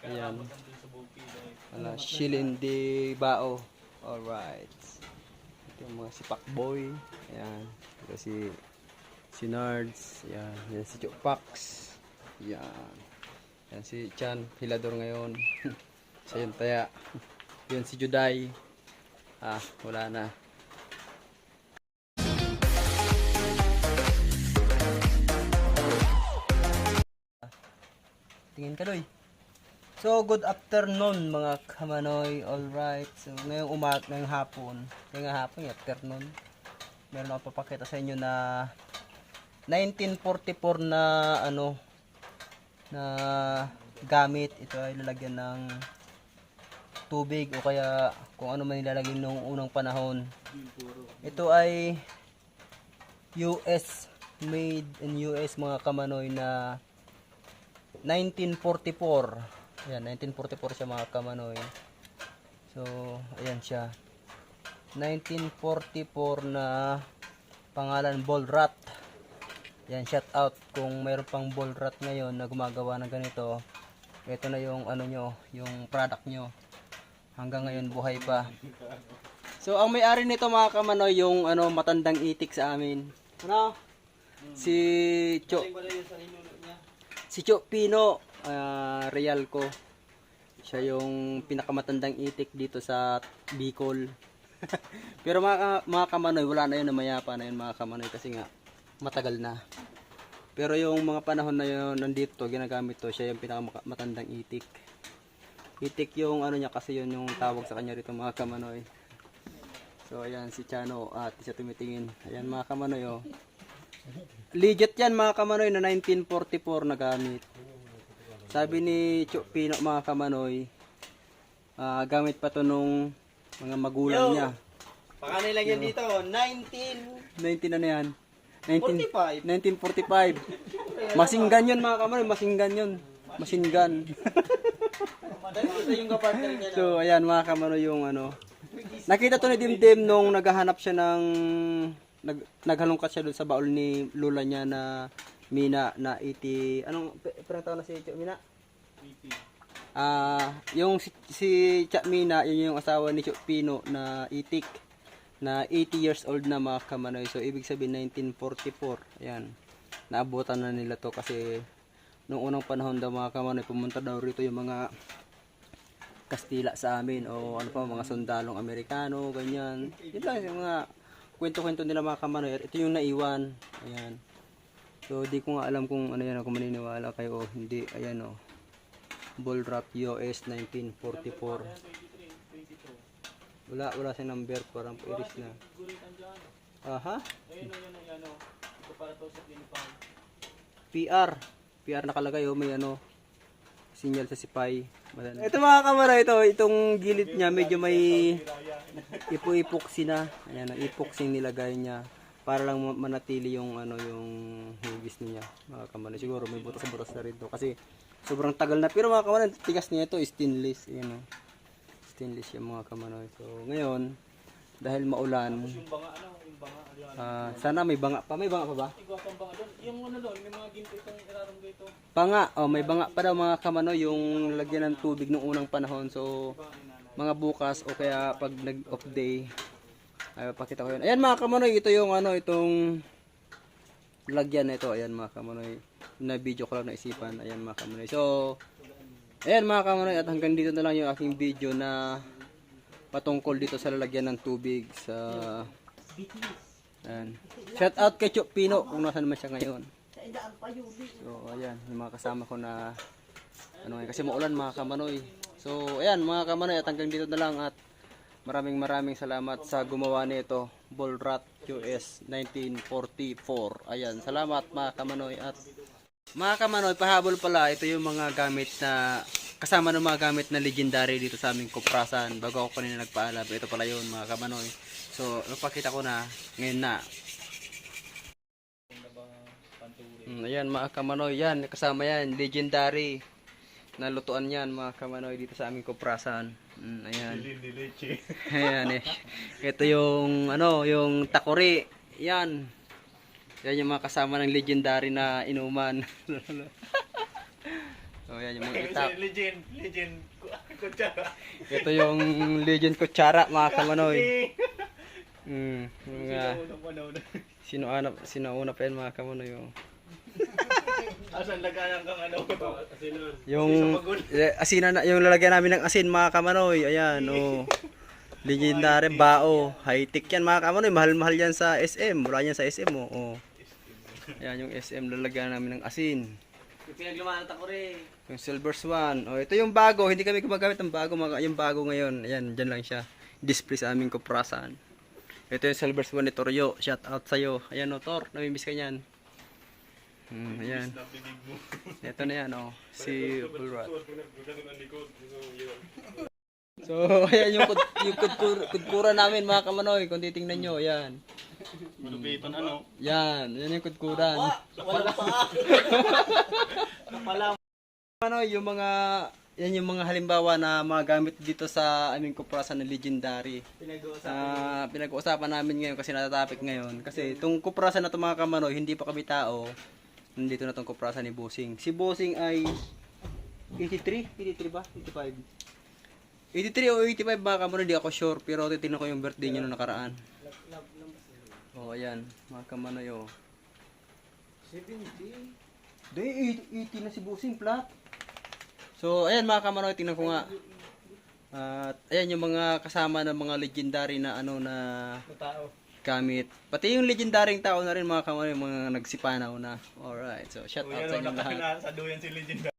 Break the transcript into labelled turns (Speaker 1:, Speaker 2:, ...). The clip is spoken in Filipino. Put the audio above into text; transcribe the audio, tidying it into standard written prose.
Speaker 1: Ayan. Wala, Shilindi Bao. Alright. Ito yung mga si Pakboy. Ayan. Ito si Nards. Ayan. Yan si Chokpax. Ayan. Yan si Chan. Hilador ngayon. Siya yung taya. Yun si Juday. Wala na. Tingin ka doy. So, good afternoon mga kamanoy. Alright. So, ngayong hapon. Ngayong hapon, afternoon. Meron ako papakita sa inyo na 1944 na na gamit. Ito ay lalagyan ng tubig o kaya kung ano man nilalagay nung unang panahon. Ito ay US, made in US mga kamanoy na 1944. Ayan, 1944 siya mga kamanoy. So, ayan siya. 1944 na pangalan Ball Rat. Ayan, shout out kung mayroon pang Ball Rat ngayon na gumagawa ng ganito. Ito na yung nyo, yung product nyo. Hanggang ngayon buhay pa. So, ang may-ari nito mga kamanoy, yung matandang itik sa amin. Si Cho Pino. Real ko. Siya yung pinakamatandang itik dito sa Bicol. Pero mga kamanoy, wala na yun, namayapa na yun mga kamanoy kasi nga matagal na. Pero yung mga panahon na yun nandito, ginagamit to, siya yung pinakamatandang itik. Itik yung niya kasi yun yung tawag sa kanya rito mga kamanoy. So ayan si Chano at siya tumitingin. Ayan mga kamanoy oh. Legit yan mga kamanoy na 1944 na gamit. Sabi ni Cho Pino mga kamanoy, gamit pa to nung mga magulang niya.
Speaker 2: Pakanay lang yan dito,
Speaker 1: 19 ano yan?
Speaker 2: 45.
Speaker 1: 1945. Masinggan yun mga kamanoy, masinggan yun. Masinggan.
Speaker 2: Ito yung kapartner niya.
Speaker 1: So ayan mga kamanoy yung nakita to ni Dimdim nung naghahanap siya ng naghalongkat siya doon sa baul ni lula niya na Mina na 80, parang taon na si Chak Mina? 80. Yung si Chak Mina, yun yung asawa ni Chok Pino na itik na 80 years old na mga kamanoy. So ibig sabihin 1944. Ayan. Naabutan na nila to kasi nung unang panahon daw mga kamanoy, pumunta daw rito yung mga Kastila sa amin o mga sundalong Amerikano, ganyan. Yun lang yung mga kwento-kwento nila mga kamanoy. Ito yung naiwan. Ayan. So, di ko nga alam kung yan, kung maniniwala kayo o hindi. Ayan o. Ball Rat US 1944. Wala sa number. Parang iris na. Aha. PR. PR nakalagay o. May sinyal sa sipay. Ito mga kamera, itong gilid niya medyo may ipo-epoxy na. Ayan, epoxy nilagay niya. Para lang manatili yung yung hugis niya mga kamanoy. Siguro may butas-butas na rin to kasi sobrang tagal na. Pero mga kamanoy, tigas niya ito stainless. Ayan, stainless yung mga kamanoy. So ngayon dahil maulan, sana may banga pa. May banga pa ba?
Speaker 2: Yung doon, may mga ginto itong irarunggay ito.
Speaker 1: Banga, may banga pa daw mga kamanoy yung lagyan ng tubig nung unang panahon. So mga bukas o kaya pag nag-off day ay pakita ko yun. Ayan mga kamanoy, ito yung itong lagyan na ito. Ayan mga kamanoy, na video ko lang naisipan. Ayan mga kamanoy. So, ayan mga kamanoy, at hanggang dito na lang yung aking video na patungkol dito sa lalagyan ng tubig sa ayan. Shout out kay Chok Pino kung nasaan naman siya ngayon. So, ayan, yung mga kasama ko na kasi maulan mga kamanoy. So, ayan mga kamanoy, at hanggang dito na lang at maraming salamat sa gumawa nito, Ball Rat US 1944. Ayan, salamat mga kamanoy. At mga kamanoy, pahabol pala, ito yung mga gamit na kasama ng mga gamit na legendary dito sa aming kuprasan. Bago ako kanina nagpaalam, ito pala yun mga kamanoy. So, ipakita ko na ngayon na. Ayan mga kamanoy, yan, kasama yan, legendary na lutuan yan mga kamanoy dito sa aming kuprasan. Ayan. Ayan eh. Ito yung yung takori. Yan. Yan yung mga kasama ng legendary na inuman. So, yan yung mga itak.
Speaker 2: Legend. Kutsara.
Speaker 1: Ito yung legend kutsara, mga kamanoy. Mga, sino una pa yan, mga kamanoy. Oh.
Speaker 2: Asan lagayan kang ano to?
Speaker 1: Yung asinan na, yung lalagyan namin ng asin, mga kamanoy. Ayan, oh. Legendary bao. High-tech yan, mga kamanoy. Mahal-mahal yan sa SM. Wala yan sa SM, oh. Oh. Ayan yung SM, lalagyan namin ng asin.
Speaker 2: Yung pinaglumanat ako rin.
Speaker 1: Yung Silver Swan. Oh, ito yung bago. Hindi kami gumagamit ng bago. Yung bago ngayon. Ayan, dyan lang siya. Display sa aming kuprasan. Ito yung Silver Swan ni Toryo. Shout out sa'yo. Ayan, oh, Tor. Namimiss ka niyan. Ayan. Ito na yan, oh. Si Bulrat. So, ayan yung kudkura namin, mga kamanoy. Kung titingnan nyo, ayan.
Speaker 2: Malupitan ano?
Speaker 1: Yan. Yan yung kudkuran.
Speaker 2: Wala pa. Napala.
Speaker 1: Ano, yung mga yan yung mga halimbawa na mga gamit dito sa aming kuprasan na legendary. Pinag-uusapan namin ngayon kasi natatopic ngayon. Kasi itong kuprasan na ito, mga kamanoy, hindi pa kami tao. Nandito na itong kuprasan ni Bossing. Si Bossing ay 83? 83 ba? 85? 83 o 85, mga kamanoy, hindi ako sure. Pero titignan ko yung birthday niya noong nakaraan. Oh, ayan, mga kamanoy, oh.
Speaker 2: 70.
Speaker 1: Day, 80 na si Bossing, flat. So, ayan mga kamanoy, tingnan ko nga. At ayan yung mga kasama ng mga legendary na ano na
Speaker 2: Tao.
Speaker 1: gamit. Pati yung legendaryong tao na rin, mga kamanoy, mga nagsipanaw na. Alright, so shout out sa inyo lahat.
Speaker 2: Sa duyan si Legend.